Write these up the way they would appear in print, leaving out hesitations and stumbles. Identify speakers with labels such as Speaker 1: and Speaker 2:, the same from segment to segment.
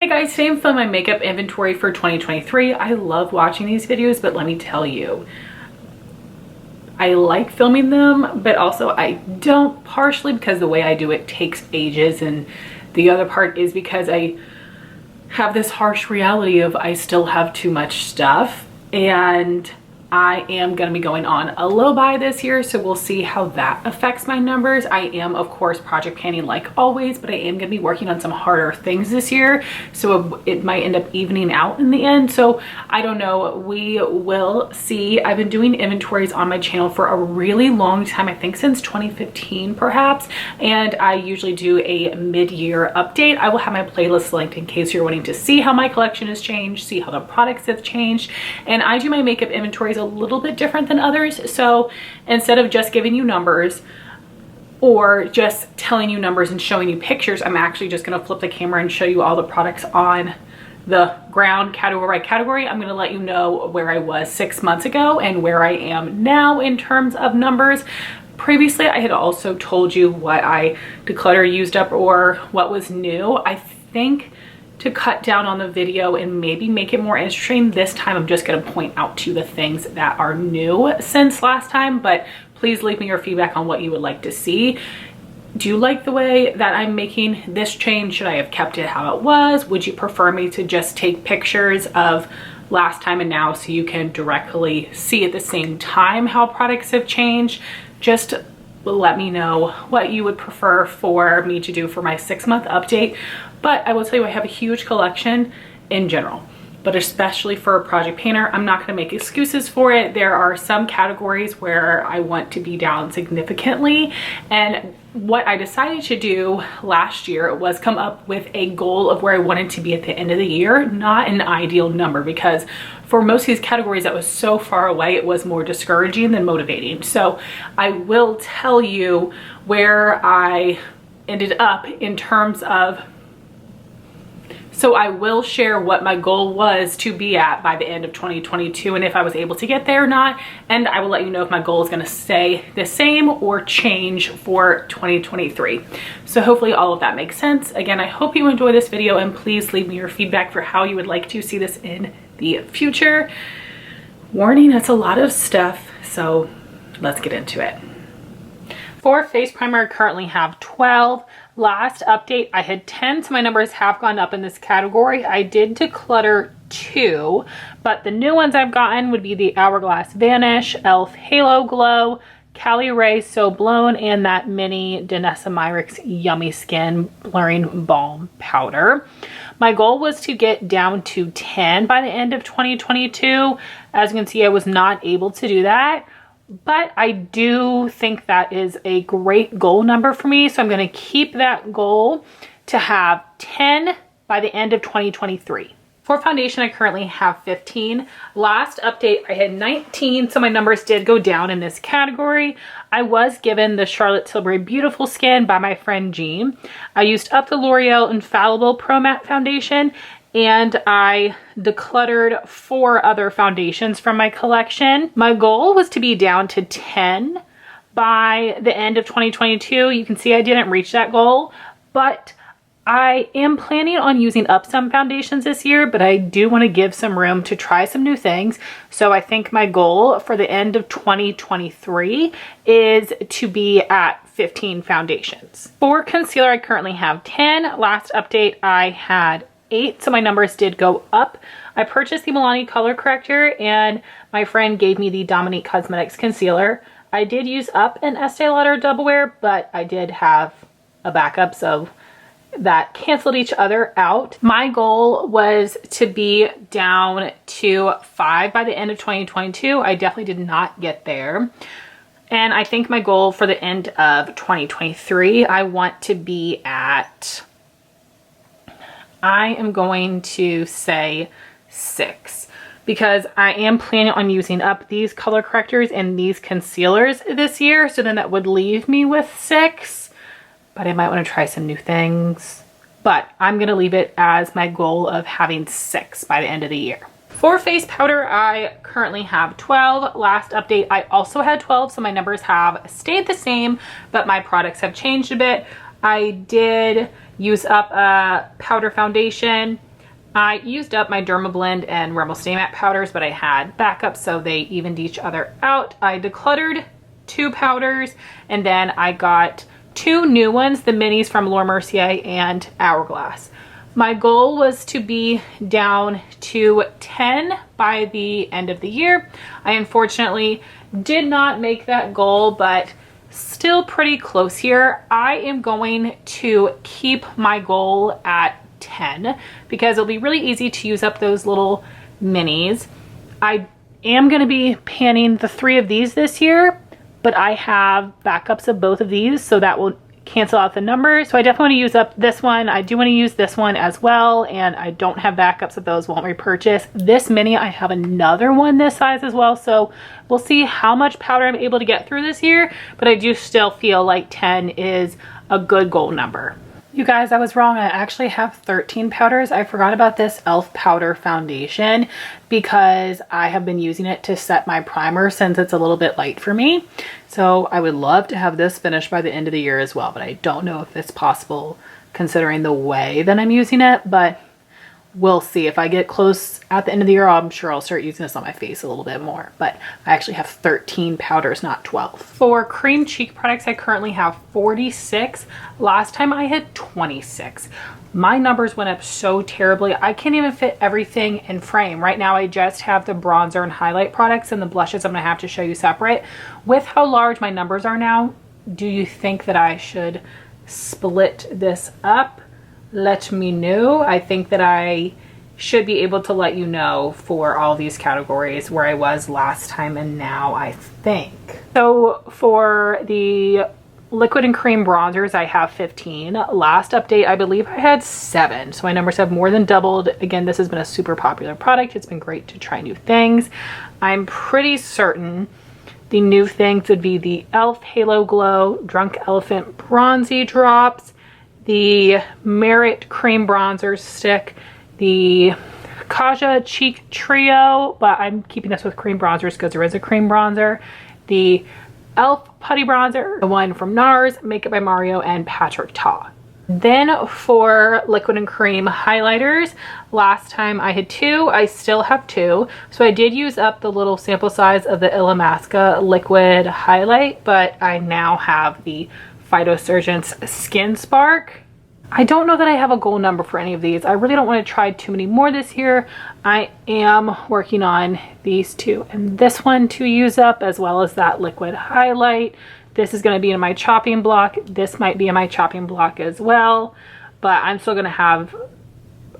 Speaker 1: Hey guys, today I'm filming my makeup inventory for 2023. I love watching these videos, but let me tell you, I like filming them, but also I don't, partially because the way I do it takes ages, and the other part is because I have this harsh reality of I still have too much stuff, and I am going to be going on a low buy this year, so we'll see how that affects my numbers. I am, of course, project planning like always, but I am going to be working on some harder things this year, so it might end up evening out in the end. So I don't know. We will see. I've been doing inventories on my channel for a really long time, I think since 2015 perhaps, and I usually do a mid-year update. I will have my playlist linked in case you're wanting to see how my collection has changed, see how the products have changed, and I do my makeup inventories a little bit different than others. So instead of just giving you numbers or just telling you numbers and showing you pictures, I'm actually just going to flip the camera and show you all the products on the ground, category by category. I'm going to let you know where I was 6 months ago and where I am now in terms of numbers. Previously, I had also told you what I decluttered, used up, or what was new. I think to cut down on the video and maybe make it more interesting, this time I'm just going to point out to you the things that are new since last time, but please leave me your feedback on what you would like to see. Do you like the way that I'm making this change? Should I have kept it how it was? Would you prefer me to just take pictures of last time and now so you can directly see at the same time how products have changed? Just let me know what you would prefer for me to do for my 6-month update. But I will tell you, I have a huge collection in general, but especially for a project painter, I'm not going to make excuses for it. There are some categories where I want to be down significantly, and what I decided to do last year was come up with a goal of where I wanted to be at the end of the year, not an ideal number, because for most of these categories that was so far away, it was more discouraging than motivating. So I will tell you where I ended up in terms of, so I will share what my goal was to be at by the end of 2022 and if I was able to get there or not. And I will let you know if my goal is going to stay the same or change for 2023. So hopefully all of that makes sense. Again, I hope you enjoy this video, and please leave me your feedback for how you would like to see this in the future. Warning, that's a lot of stuff, so let's get into it. For face primer, I currently have 12. Last update, I had 10, so my numbers have gone up in this category. I did declutter 2, but the new ones I've gotten would be the Hourglass Vanish, e.l.f. Halo Glow, Cali Ray So Blown, and that mini Danessa Myricks Yummy Skin Blurring Balm Powder. My goal was to get down to 10 by the end of 2022. As you can see, I was not able to do that, but I do think that is a great goal number for me. So I'm going to keep that goal to have 10 by the end of 2023. For foundation, I currently have 15. Last update, I had 19, so my numbers did go down in this category. I was given the Charlotte Tilbury Beautiful Skin by my friend Jean. I used up the L'Oreal Infallible Pro Matte Foundation, and I decluttered 4 other foundations from my collection. My goal was to be down to 10 by the end of 2022. You can see I didn't reach that goal, but I am planning on using up some foundations this year, but I do want to give some room to try some new things. So I think my goal for the end of 2023 is to be at 15 foundations. For concealer, I currently have 10. Last update, I had 8, so my numbers did go up. I purchased the Milani color corrector, and my friend gave me the Dominique Cosmetics concealer. I did use up an Estee Lauder Double Wear, but I did have a backup, so that canceled each other out. My goal was to be down to 5 by the end of 2022. I definitely did not get there. And I think my goal for the end of 2023, I want to be at, I am going to say 6, because I am planning on using up these color correctors and these concealers this year. So then that would leave me with 6. But I might want to try some new things. But I'm going to leave it as my goal of having 6 by the end of the year. For face powder, I currently have 12. Last update, I also had 12, so my numbers have stayed the same, but my products have changed a bit. I did use up a powder foundation I used up my Dermablend and Rimmel Stay Matte powders, but I had backups, so they evened each other out. I decluttered 2 powders, and then I got 2 new ones, the minis from Laura Mercier and Hourglass. My goal was to be down to 10 by the end of the year. I unfortunately did not make that goal, but still pretty close here. I am going to keep my goal at 10 because it'll be really easy to use up those little minis. I am going to be panning the 3 of these this year, but I have backups of both of these, so that will cancel out the numbers. So I definitely want to use up this one. I do want to use this one as well, and I don't have backups of those, won't repurchase. This mini, I have another one this size as well, so we'll see how much powder I'm able to get through this year, but I do still feel like 10 is a good goal number. You guys, I was wrong. I actually have 13 powders. I forgot about this e.l.f. powder foundation because I have been using it to set my primer since it's a little bit light for me. So I would love to have this finished by the end of the year as well, but I don't know if it's possible considering the way that I'm using it, but we'll see. If I get close at the end of the year, I'm sure I'll start using this on my face a little bit more, but I actually have 13 powders, not 12. For cream cheek products, I currently have 46. Last time I had 26. My numbers went up so terribly. I can't even fit everything in frame. Right now, I just have the bronzer and highlight products, and the blushes I'm gonna have to show you separate. With how large my numbers are now, do you think that I should split this up? Let me know. I think that I should be able to let you know for all these categories where I was last time and now, I think. So for the liquid and cream bronzers, I have 15. Last update, I believe I had 7. So my numbers have more than doubled. Again, this has been a super popular product. It's been great to try new things. I'm pretty certain the new things would be the e.l.f. Halo Glow Drunk Elephant Bronzy Drops, the Merit Cream Bronzer Stick, the Kaja Cheek Trio, but I'm keeping this with cream bronzers because there is a cream bronzer, the e.l.f. Putty Bronzer, the one from NARS, Makeup by Mario, and Patrick Ta. Then for liquid and cream highlighters, last time I had 2, I still have 2. So I did use up the little sample size of the Illamasqua liquid highlight, but I now have the Phytosurgence Skin Spark. I don't know that I have a goal number for any of these. I really don't want to try too many more this year. I am working on these 2 and this one to use up, as well as that liquid highlight. This is going to be in my chopping block. This might be in my chopping block as well, but I'm still going to have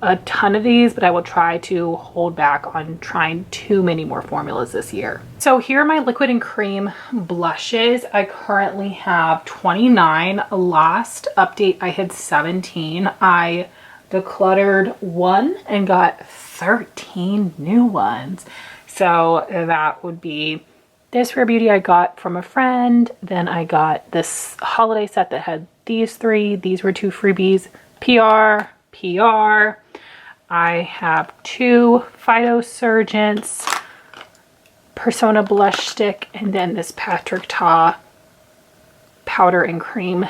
Speaker 1: a ton of these, but I will try to hold back on trying too many more formulas this year. So here are my liquid and cream blushes. I currently have 29. Last update I had 17. I decluttered 1 and got 13 new ones. So that would be this Rare Beauty I got from a friend. Then I got this holiday set that had these 3. These were 2 freebies. PR. I have 2 Phytosurgence Persona blush stick, and then this Patrick Ta powder and cream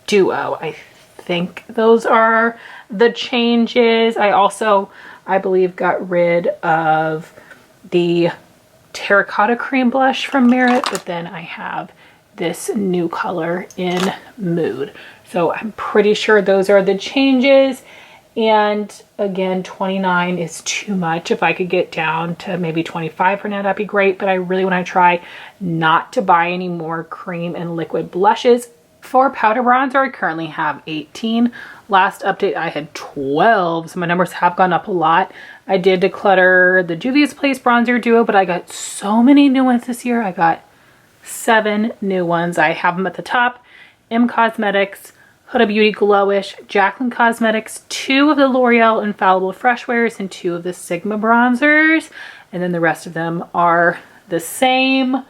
Speaker 1: duo. I think those are the changes. I also, I believe, got rid of the terracotta cream blush from Merit, but then I have this new color in Mood. So I'm pretty sure those are the changes. And again, 29 is too much. If I could get down to maybe 25 for now, that'd be great. But I really want to try not to buy any more cream and liquid blushes. For powder bronzer, I currently have 18. Last update, I had 12. So my numbers have gone up a lot. I did declutter the Juvia's Place bronzer duo, but I got so many new ones this year. I got 7 new ones. I have them at the top. M Cosmetics, Huda Beauty Glowish, Jaclyn Cosmetics, 2 of the L'Oreal Infallible Fresh Wears, and 2 of the Sigma bronzers. And then the rest of them are the same.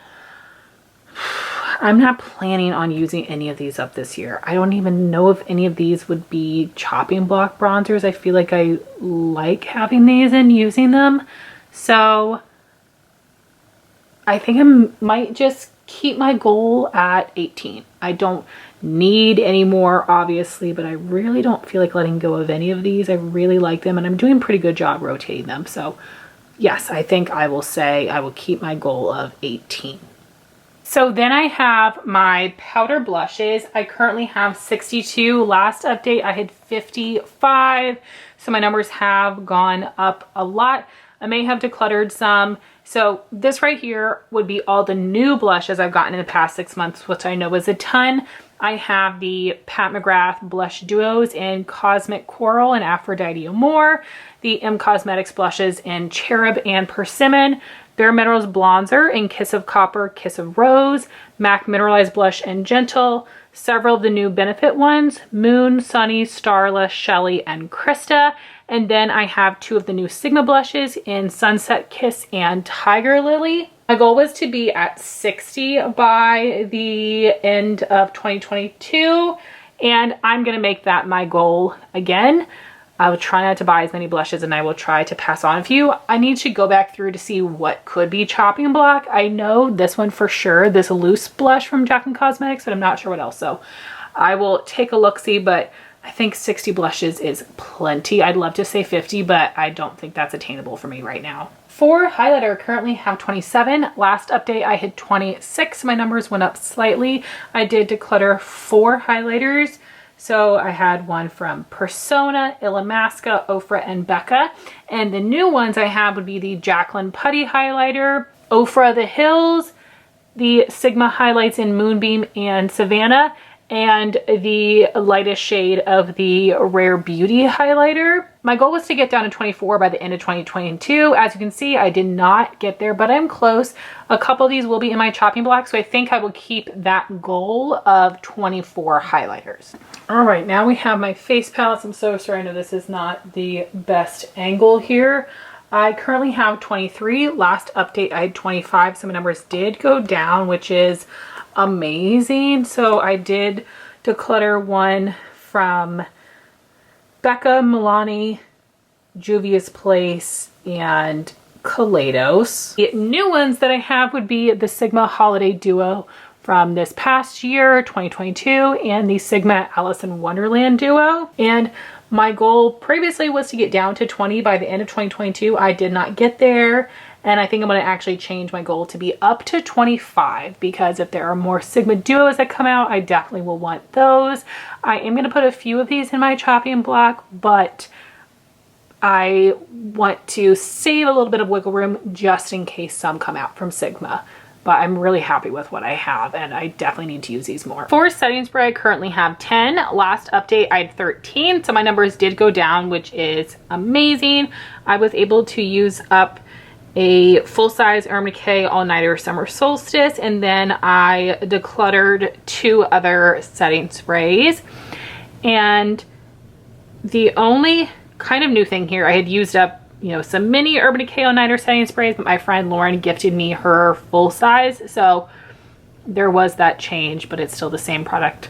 Speaker 1: I'm not planning on using any of these up this year. I don't even know if any of these would be chopping block bronzers. I feel like I like having these and using them. So I think I might just keep my goal at 18. I don't need anymore, obviously, but I really don't feel like letting go of any of these. I really like them and I'm doing a pretty good job rotating them. So yes, I think I will say I will keep my goal of 18. So then I have my powder blushes. I currently have 62. Last update I had 55. So my numbers have gone up a lot. I may have decluttered some. So this right here would be all the new blushes I've gotten in the past 6 months, which I know is a ton. I have the Pat McGrath blush duos in Cosmic Coral and Aphrodite Amore, the M Cosmetics blushes in Cherub and Persimmon, Bare Minerals bronzer in Kiss of Copper, Kiss of Rose, MAC Mineralized blush in Gentle, several of the new Benefit ones, Moon, Sunny, Starla, Shelly, and Krista. And then I have 2 of the new Sigma blushes in Sunset Kiss and Tiger Lily. My goal was to be at 60 by the end of 2022, and I'm gonna make that my goal again. I will try not to buy as many blushes and I will try to pass on a few. I need to go back through to see what could be chopping block. I know this one for sure, this loose blush from Jaclyn Cosmetics, but I'm not sure what else. So I will take a look-see, but I think 60 blushes is plenty. I'd love to say 50, but I don't think that's attainable for me right now. For highlighter, I currently have 27. Last update, I had 26. My numbers went up slightly. I did declutter 4 highlighters. So I had one from Persona, Illamasqua, Ofra, and Becca. And the new ones I have would be the Jaclyn Putty Highlighter, Ofra The Hills, the Sigma Highlights in Moonbeam and Savannah, and the lightest shade of the Rare Beauty highlighter. My goal was to get down to 24 by the end of 2022. As you can see, I did not get there, but I'm close. A couple of these will be in my chopping block, so I think I will keep that goal of 24 highlighters. All right, now we have my face palettes. I'm so sorry, I know this is not the best angle here. I currently have 23. Last update, I had 25, so my numbers did go down, which is amazing. So I did declutter one from Becca, Milani, Juvia's Place, and Kaleidos. The new ones that I have would be the Sigma Holiday Duo from this past year, 2022, and the Sigma Alice in Wonderland Duo. And my goal previously was to get down to 20 by the end of 2022. I did not get there. And I think I'm going to actually change my goal to be up to 25, because if there are more Sigma duos that come out, I definitely will want those. I am going to put a few of these in my chopping block, but I want to save a little bit of wiggle room just in case some come out from Sigma. But I'm really happy with what I have, and I definitely need to use these more. For setting spray, I currently have 10. Last update, I had 13, so my numbers did go down, which is amazing. I was able to use up a full-size Urban Decay All-Nighter Summer Solstice, and then I decluttered 2 other setting sprays. And the only kind of new thing here, I had used up, you know, some mini Urban Decay All-Nighter setting sprays, but my friend Lauren gifted me her full size, so there was that change, but it's still the same product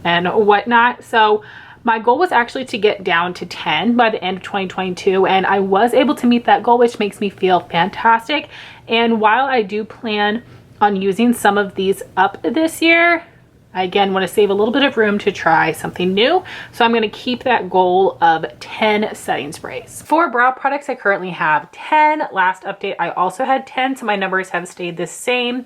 Speaker 1: and whatnot. So my goal was actually to get down to 10 by the end of 2022, and I was able to meet that goal, which makes me feel fantastic. And while I do plan on using some of these up this year, I again want to save a little bit of room to try something new. So I'm going to keep that goal of 10 setting sprays. For brow products, I currently have 10. Last update, I also had 10, so my numbers have stayed the same,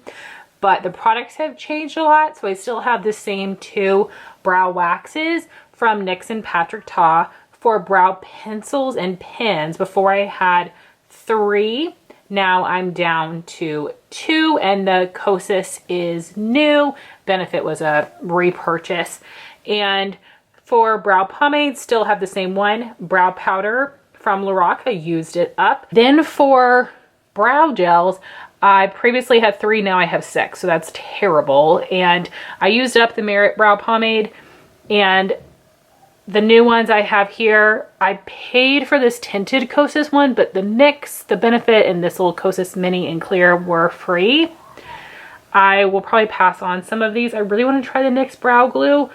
Speaker 1: but the products have changed a lot. So I still have the same 2 brow waxes from NYX and Patrick Ta. For brow pencils and pens, before I had 3. Now I'm down to 2, and the Kosas is new. Benefit was a repurchase. And for brow pomade, still have the same one. Brow powder from Lorac, I used it up. Then for brow gels, I previously had 3, now I have 6, so that's terrible. And I used up the Merit brow pomade, and the new ones I have here, I paid for this tinted Kosas one, but the NYX, the Benefit, and this little Kosas Mini in clear were free. I will probably pass on some of these. I really want to try the NYX brow glue,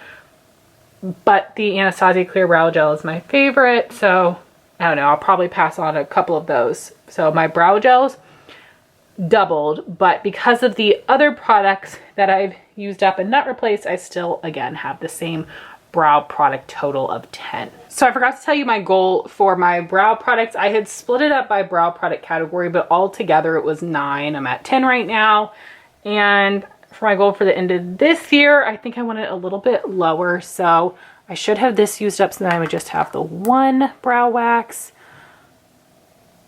Speaker 1: but the Anastasia clear brow gel is my favorite, so I don't know, I'll probably pass on a couple of those. So my brow gels, doubled, but because of the other products that I've used up and not replaced, I still again have the same brow product total of 10. So I forgot to tell you my goal for my brow products. I had split it up by brow product category, but all together it was 9. I'm at 10 right now. And for my goal for the end of this year, I think I want it a little bit lower. So I should have this used up, so then I would just have the 1 brow wax.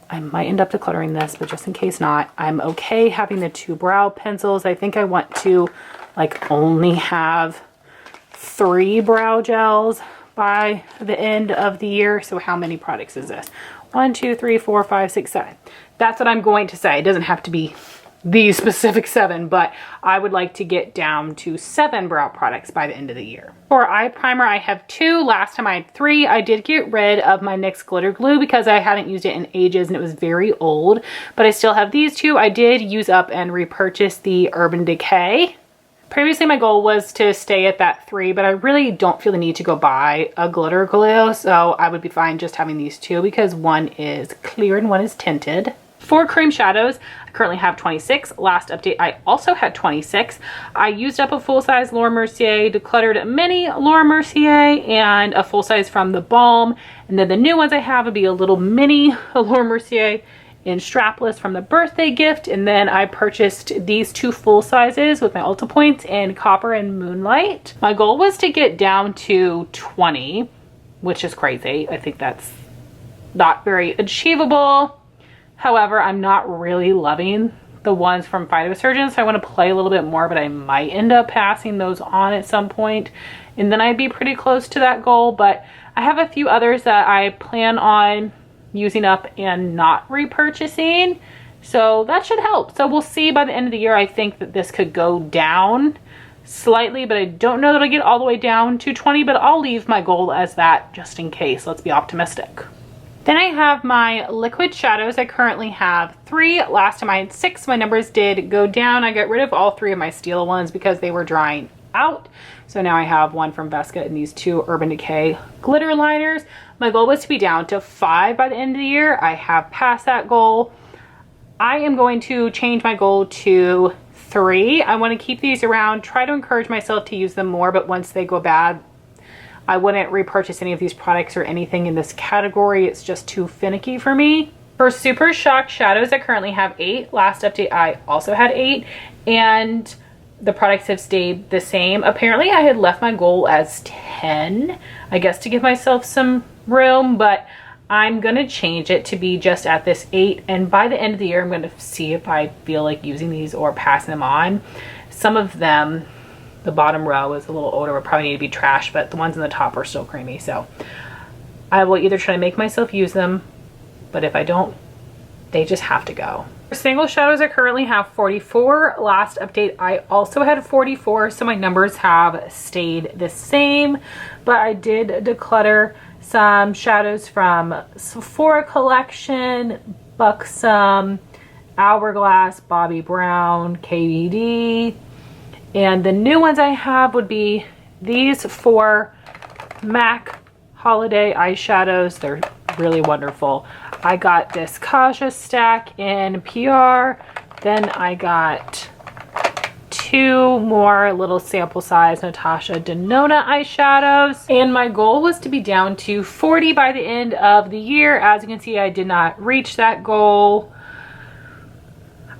Speaker 1: I might end up decluttering this, but just in case not, I'm okay having the 2 brow pencils. I think I want to like only have 3 brow gels by the end of the year. So how many products is this? 1, 2, 3, 4, 5, 6, 7. That's what I'm going to say. It doesn't have to be these specific 7, but I would like to get down to 7 brow products by the end of the year. For eye primer, I have 2. Last time I had 3. I did get rid of my NYX glitter glue because I hadn't used it in ages and it was very old, but I still have these 2. I did use up and repurchase the Urban Decay. Previously, my goal was to stay at that 3, but I really don't feel the need to go buy a glitter glue, so I would be fine just having these 2 because one is clear and one is tinted. For cream shadows, I currently have 26. Last update, I also had 26. I used up a full-size Laura Mercier, decluttered a mini Laura Mercier, and a full-size from the Balm. And then the new ones I have would be a little mini Laura Mercier in strapless from the birthday gift. And then I purchased these 2 full sizes with my Ulta points in Copper and Moonlight. My goal was to get down to 20, which is crazy. I think that's not very achievable. However, I'm not really loving the ones from Phytosurgeon, so I want to play a little bit more, but I might end up passing those on at some point, and then I'd be pretty close to that goal. But I have a few others that I plan on using up and not repurchasing, so that should help. So we'll see by the end of the year. I think that this could go down slightly, but I don't know that I'll get all the way down to 20, but I'll leave my goal as that just in case. Let's be optimistic. Then I have my liquid shadows. I currently have 3. Last time I had 6. My numbers did go down. I got rid of all 3 of my steel ones because they were drying out. So now I have 1 from Vesca and these 2 Urban Decay glitter liners. My goal was to be down to 5 by the end of the year. I have passed that goal. I am going to change my goal to 3. I want to keep these around, try to encourage myself to use them more, but once they go bad, I wouldn't repurchase any of these products or anything in this category. It's just too finicky for me. For Super Shock shadows, I currently have 8. Last update, I also had 8, and the products have stayed the same. Apparently, I had left my goal as 10, I guess to give myself some room, but I'm gonna change it to be just at this 8, and by the end of the year, I'm gonna see if I feel like using these or passing them on. Some of them, the bottom row is a little older, would probably need to be trashed, but the ones in the top are still creamy. So I will either try to make myself use them, but if I don't, they just have to go. For single shadows, I currently have 44. Last update, I also had 44, so my numbers have stayed the same, but I did declutter some shadows from Sephora collection, Buxom, Hourglass, Bobbi Brown, KVD. And the new ones I have would be these 4 MAC holiday eyeshadows. They're really wonderful. I got this Kosas stack in PR. Then I got 2 more little sample size Natasha Denona eyeshadows. And my goal was to be down to 40 by the end of the year. As you can see, I did not reach that goal.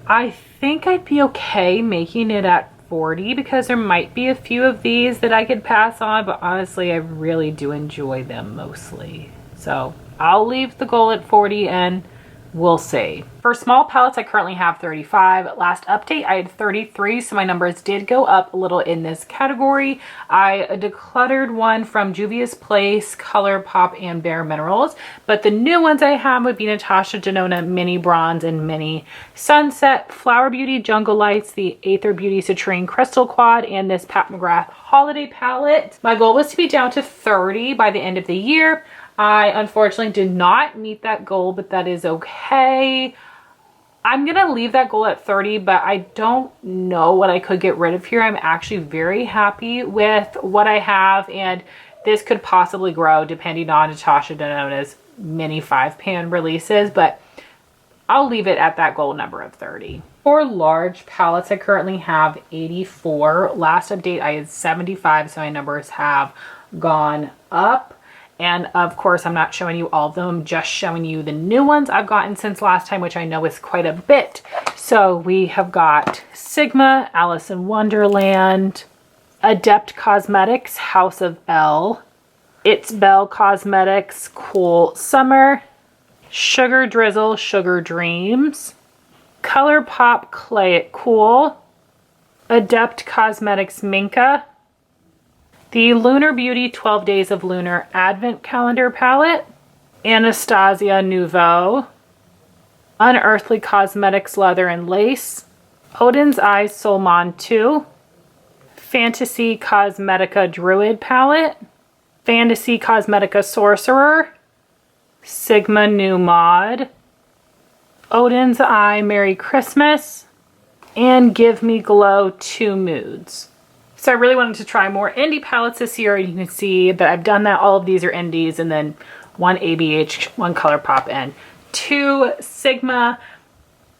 Speaker 1: I think I'd be okay making it at 40 because there might be a few of these that I could pass on, but honestly I really do enjoy them mostly. So I'll leave the goal at 40 and we'll see. For small palettes, I currently have 35. Last update, I had 33, so my numbers did go up a little in this category. I decluttered one from Juvia's Place, ColourPop, and Bare Minerals, but the new ones I have would be Natasha Denona Mini Bronze and Mini Sunset, Flower Beauty Jungle Lights, the Aether Beauty Citrine Crystal Quad, and this Pat McGrath Holiday Palette. My goal was to be down to 30 by the end of the year. I unfortunately did not meet that goal, but that is okay. I'm gonna leave that goal at 30, but I don't know what I could get rid of here. I'm actually very happy with what I have, and this could possibly grow depending on Natasha Denona's mini 5-pan releases, but I'll leave it at that goal number of 30. For large palettes, I currently have 84. Last update, I had 75, so my numbers have gone up. And of course, I'm not showing you all of them, just showing you the new ones I've gotten since last time, which I know is quite a bit. So we have got Sigma, Alice in Wonderland, Adept Cosmetics, House of L, It's Belle Cosmetics, Cool Summer, Sugar Drizzle, Sugar Dreams, ColourPop Clay It Cool, Adept Cosmetics Minka, the Lunar Beauty 12 Days of Lunar Advent Calendar Palette, Anastasia Nouveau, Unearthly Cosmetics Leather and Lace, Odin's Eye Solmon 2, Fantasy Cosmetica Druid Palette, Fantasy Cosmetica Sorcerer, Sigma New Mod, Odin's Eye Merry Christmas, and Give Me Glow 2 Moods. So I really wanted to try more indie palettes this year. You can see that I've done that. All of these are indies, and then 1 ABH, 1 ColourPop, and 2 Sigma.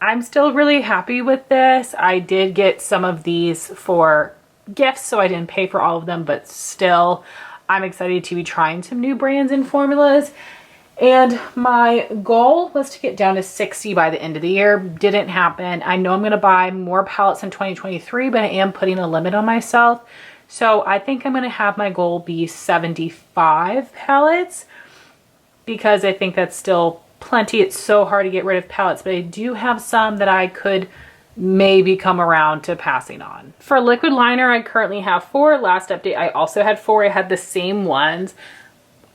Speaker 1: I'm still really happy with this. I did get some of these for gifts, so I didn't pay for all of them, but still I'm excited to be trying some new brands and formulas. And my goal was to get down to 60 by the end of the year. Didn't happen. I know I'm going to buy more palettes in 2023, but I am putting a limit on myself. So I think I'm going to have my goal be 75 palettes, because I think that's still plenty. It's so hard to get rid of palettes, but I do have some that I could maybe come around to passing on. For liquid liner, I currently have 4. Last update, I also had 4. I had the same ones.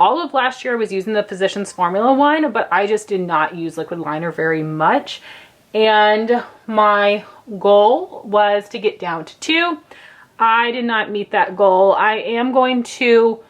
Speaker 1: All of last year I was using the Physicians Formula one, but I just did not use liquid liner very much. And my goal was to get down to 2. I did not meet that goal. I am going to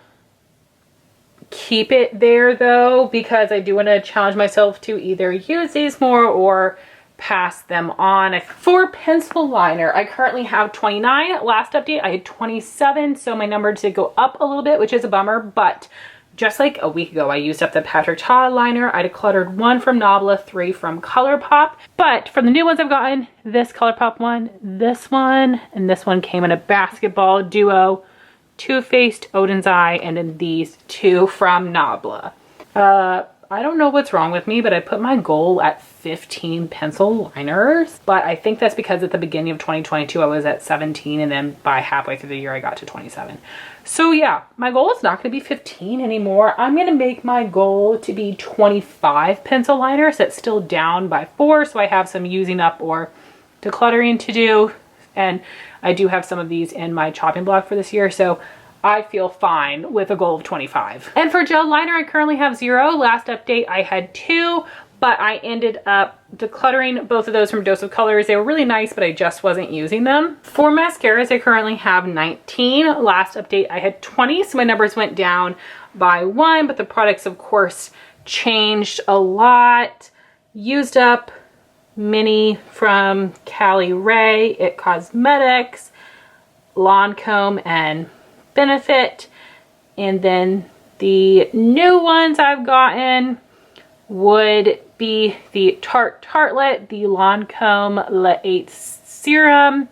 Speaker 1: keep it there though, because I do want to challenge myself to either use these more or pass them on. For pencil liner, I currently have 29. Last update, I had 27, so my number did go up a little bit, which is a bummer, but just like a week ago, I used up the Patrick Ta liner. I decluttered 1 from Nabla, 3 from ColourPop. But for the new ones I've gotten, this ColourPop one, and this one came in a basketball duo, Too Faced, Odin's Eye, and then these 2 from Nabla. I don't know what's wrong with me, but I put my goal at 15 pencil liners. But I think that's because at the beginning of 2022, I was at 17, and then by halfway through the year, I got to 27. So yeah, my goal is not going to be 15 anymore. I'm going to make my goal to be 25 pencil liners. That's still down by 4, so I have some using up or decluttering to do. And I do have some of these in my chopping block for this year, so I feel fine with a goal of 25. And for gel liner, I currently have 0. Last update, I had 2, but I ended up decluttering both of those from Dose of Colors. They were really nice, but I just wasn't using them. For mascaras, I currently have 19. Last update, I had 20, so my numbers went down by 1, but the products, of course, changed a lot. Used up Mini from Cali Ray, It Cosmetics, Lancome, and Benefit. And then the new ones I've gotten would be the Tarte Tartlet, the Lancome Le 8 Serum,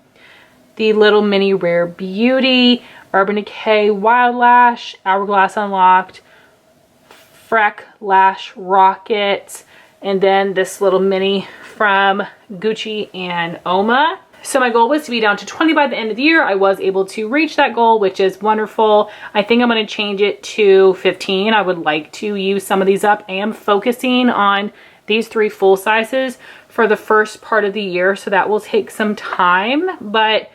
Speaker 1: the Little Mini Rare Beauty, Urban Decay Wild Lash, Hourglass Unlocked, Freck Lash Rocket, and then this little mini from Gucci and Oma. So my goal was to be down to 20 by the end of the year. I was able to reach that goal, which is wonderful. I think I'm going to change it to 15. I would like to use some of these up. I am focusing on these 3 full sizes for the first part of the year, so that will take some time, but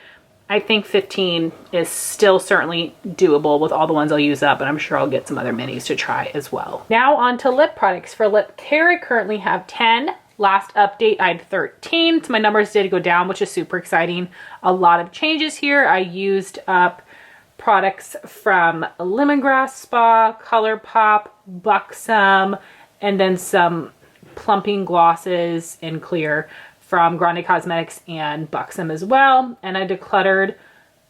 Speaker 1: I think 15 is still certainly doable with all the ones I'll use up, and I'm sure I'll get some other minis to try as well. Now on to lip products. For lip care, I currently have 10. Last update, I had 13, so my numbers did go down, which is super exciting. A lot of changes here. I used up products from Lemongrass Spa, ColourPop, Buxom, and then some plumping glosses in clear from Grande Cosmetics and Buxom as well. And I decluttered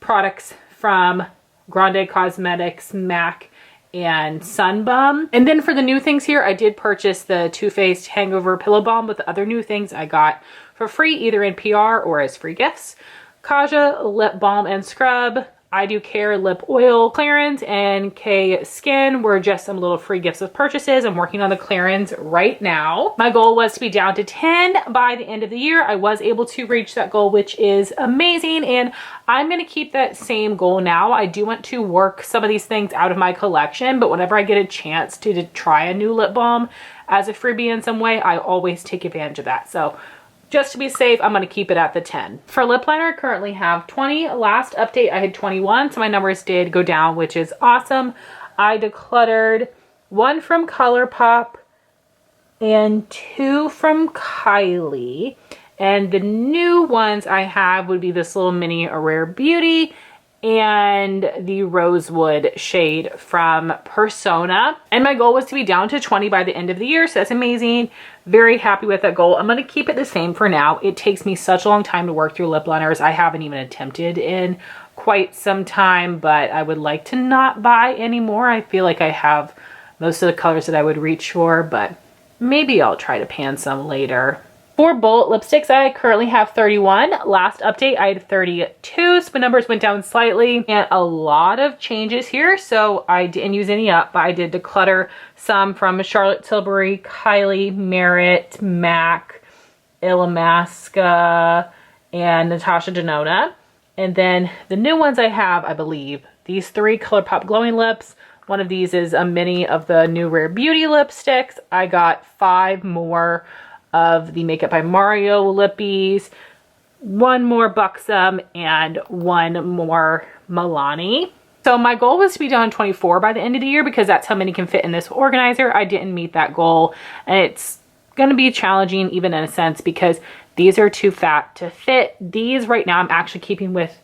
Speaker 1: products from Grande Cosmetics, MAC, and Sun Bum. And then for the new things here, I did purchase the Too Faced Hangover Pillow Balm, but the other new things I got for free, either in PR or as free gifts. Kaja Lip Balm and Scrub, I Do Care Lip Oil clearance, and K Skin were just some little free gifts with purchases. I'm working on the clearance right now. My goal was to be down to 10 by the end of the year. I was able to reach that goal, which is amazing, and I'm going to keep that same goal now. I do want to work some of these things out of my collection, but whenever I get a chance to try a new lip balm as a freebie in some way, I always take advantage of that. So just to be safe, I'm going to keep it at the 10. For lip liner, I currently have 20. Last update, I had 21, so my numbers did go down, which is awesome. I decluttered 1 from ColourPop and 2 from Kylie. And the new ones I have would be this little mini A Rare Beauty and the Rosewood shade from Persona. And my goal was to be down to 20 by the end of the year, so that's amazing. Very happy with that goal. I'm going to keep it the same for now. It takes me such a long time to work through lip liners. I haven't even attempted in quite some time, but I would like to not buy anymore. I feel like I have most of the colors that I would reach for, but maybe I'll try to pan some later. For bullet lipsticks, I currently have 31. Last update, I had 32, so my numbers went down slightly, and a lot of changes here. So I didn't use any up, but I did declutter some from Charlotte Tilbury, Kylie, Merit, MAC, Illamasqua, and Natasha Denona. And then the new ones I have, I believe, these 3 ColourPop glowing lips. One of these is a mini of the new Rare Beauty lipsticks. I got 5 more of the Makeup by Mario lippies, 1 more Buxom, and 1 more Milani. So my goal was to be done 24 by the end of the year because that's how many can fit in this organizer. I didn't meet that goal, and it's going to be challenging even in a sense because these are too fat to fit. These right now I'm actually keeping with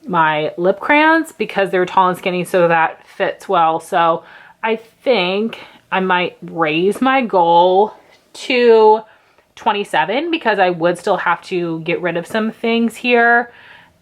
Speaker 1: my lip crayons because they're tall and skinny, so that fits well. So I think I might raise my goal to 27 because I would still have to get rid of some things here,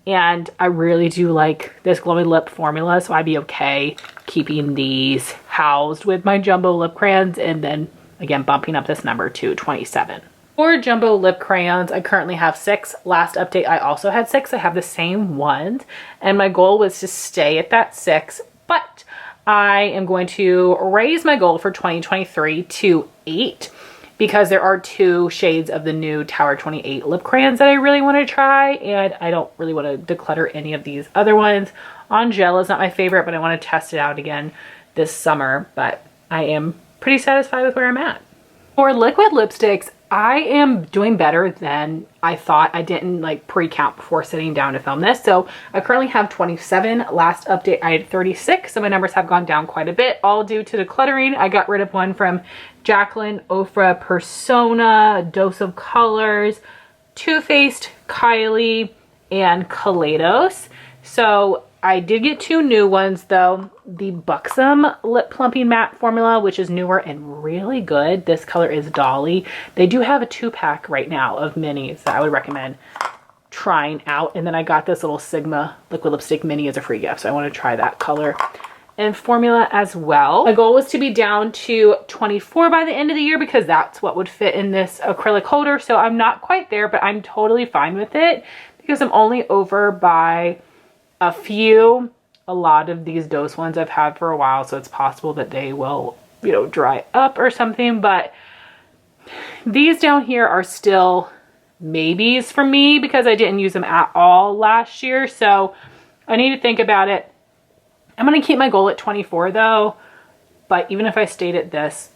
Speaker 1: and I really do like this glowing lip formula, so I'd be okay keeping these housed with my jumbo lip crayons and then again bumping up this number to 27. For jumbo lip crayons, I currently have 6. Last update I also had 6. I have the same ones, and my goal was to stay at that 6, but I am going to raise my goal for 2023 to 8 because there are 2 shades of the new Tower 28 lip crayons that I really want to try, and I don't really want to declutter any of these other ones. On Gel is not my favorite, but I want to test it out again this summer, but I am pretty satisfied with where I'm at. For liquid lipsticks, I am doing better than I thought. I didn't like pre-count before sitting down to film this. So I currently have 27. Last update I had 36. So my numbers have gone down quite a bit, all due to decluttering. I got rid of one from Jacqueline, Ofra, Persona, Dose of Colors, Too Faced, Kylie, and Kaleidos. So I did get 2 new ones though. The Buxom Lip Plumping Matte Formula, which is newer and really good. This color is Dolly. They do have a 2-pack right now of minis that I would recommend trying out. And then I got this little Sigma liquid lipstick mini as a free gift, so I want to try that color and formula as well. My goal was to be down to 24 by the end of the year because that's what would fit in this acrylic holder. So I'm not quite there, but I'm totally fine with it because I'm only over by a few. A lot of these Dose ones I've had for a while, so it's possible that they will, you know, dry up or something, but these down here are still maybes for me because I didn't use them at all last year, so I need to think about it. I'm going to keep my goal at 24 though, but even if I stayed at this,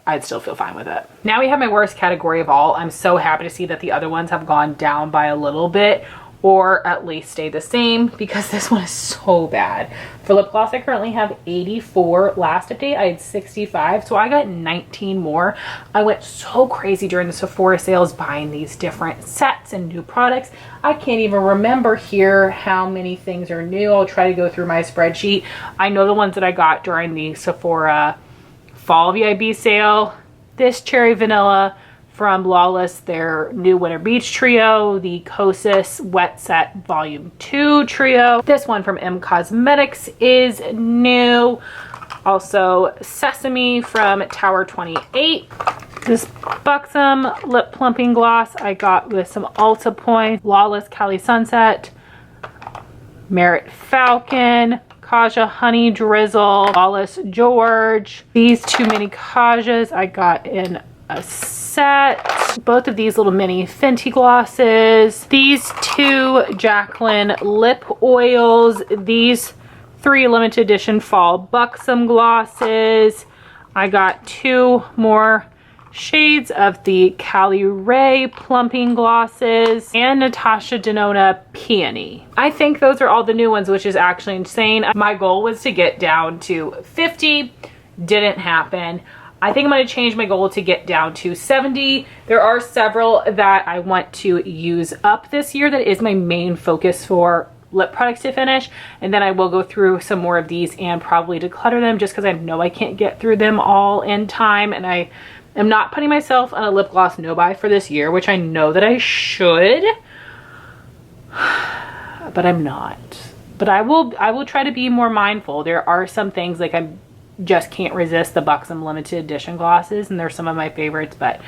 Speaker 1: I'd still feel fine with it. Now we have my worst category of all. I'm so happy to see that the other ones have gone down by a little bit, or at least stay the same, because this one is so bad. For lip gloss, I currently have 84. Last update, I had 65, so I got 19 more. I went so crazy during the Sephora sales buying these different sets and new products. I can't even remember here how many things are new. I'll try to go through my spreadsheet. I know the ones that I got during the Sephora Fall VIB sale. This Cherry Vanilla from Lawless, their new Winter Beach trio, the Kosas Wet Set Volume 2 trio. This one from M Cosmetics is new. Also Sesame from Tower 28. This Buxom lip plumping gloss I got with some Ulta Point, Lawless Cali Sunset, Merit Falcon, Kaja Honey Drizzle, Lawless George. These two mini Kajas I got in a set. Both of these little mini Fenty glosses. These two Jaclyn lip oils. These 3 limited edition fall Buxom glosses. I got 2 more shades of the Cali Ray plumping glosses and Natasha Denona Peony. I think those are all the new ones, which is actually insane. My goal was to get down to 50. Didn't happen. I think I'm going to change my goal to get down to 70. There are several that I want to use up this year. That is my main focus for lip products to finish, and then I will go through some more of these and probably declutter them just because I know I can't get through them all in time, and I am not putting myself on a lip gloss no buy for this year, which I know that I should, but I'm not. But I will try to be more mindful. There are some things like I just can't resist the Buxom limited edition glosses, and they're some of my favorites, but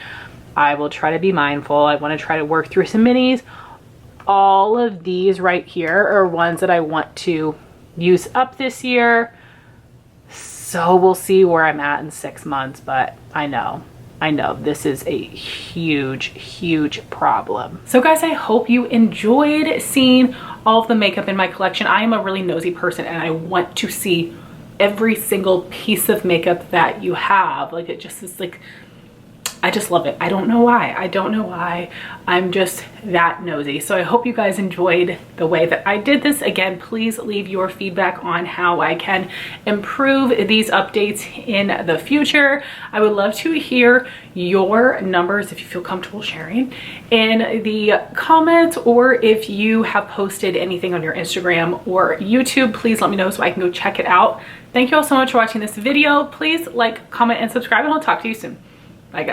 Speaker 1: I will try to be mindful. I want to try to work through some minis. All of these right here are ones that I want to use up this year. So we'll see where I'm at in 6 months, but I know this is a huge problem. So guys, I hope you enjoyed seeing all of the makeup in my collection. I am a really nosy person and I want to see every single piece of makeup that you have. Like, it just is like, I just love it. I don't know why. I don't know why. I'm just that nosy. So I hope you guys enjoyed the way that I did this. Again, please leave your feedback on how I can improve these updates in the future. I would love to hear your numbers if you feel comfortable sharing in the comments, or if you have posted anything on your Instagram or YouTube, please let me know so I can go check it out. Thank you all so much for watching this video. Please like, comment, and subscribe, and I'll talk to you soon.